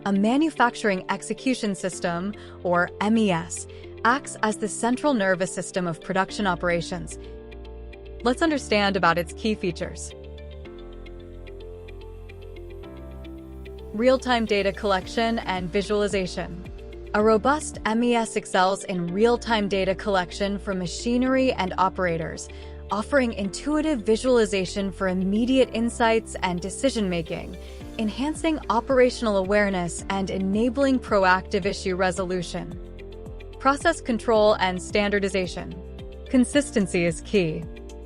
A manufacturing execution system, or MES, acts as the central nervous system of production operations. Let's understand about its key features. Real-time data collection and visualization. A robust MES excels in real-time data collection from machinery and operators, offering intuitive visualization for immediate insights and decision-making, enhancing operational awareness and enabling proactive issue resolution. Process control and standardization. Consistency is key.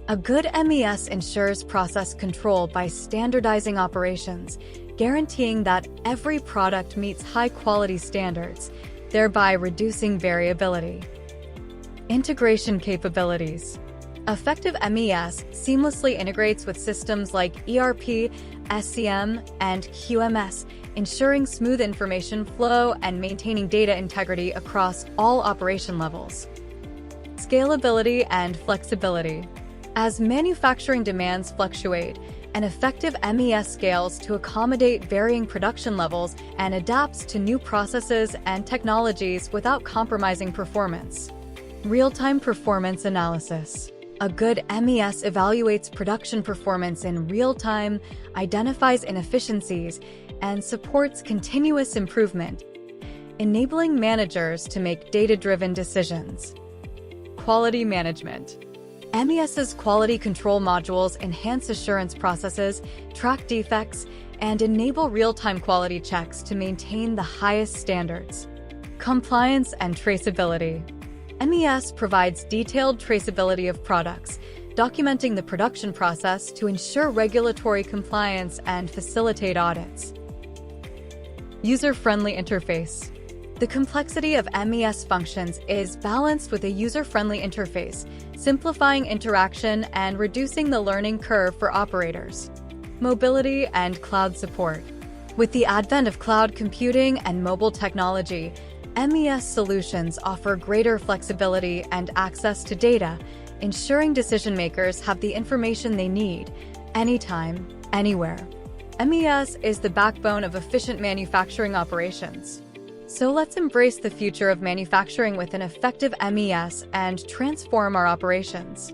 A good MES ensures process control by standardizing operations, guaranteeing that every product meets high-quality standards, thereby reducing variability. Integration capabilities. Effective MES seamlessly integrates with systems like ERP, SCM, and QMS, ensuring smooth information flow and maintaining data integrity across all operation levels. Scalability and flexibility. As manufacturing demands fluctuate, an effective MES scales to accommodate varying production levels and adapts to new processes and technologies without compromising performance. Real-time performance analysis. A good MES evaluates production performance in real time, identifies inefficiencies, and supports continuous improvement, enabling managers to make data-driven decisions. Quality management. MES's quality control modules enhance assurance processes, track defects, and enable real-time quality checks to maintain the highest standards. Compliance and traceability. MES provides detailed traceability of products, documenting the production process to ensure regulatory compliance and facilitate audits. User-friendly interface. The complexity of MES functions is balanced with a user-friendly interface, simplifying interaction and reducing the learning curve for operators. Mobility and cloud support. With the advent of cloud computing and mobile technology, MES solutions offer greater flexibility and access to data, ensuring decision-makers have the information they need, anytime, anywhere. MES is the backbone of efficient manufacturing operations. So let's embrace the future of manufacturing with an effective MES and transform our operations.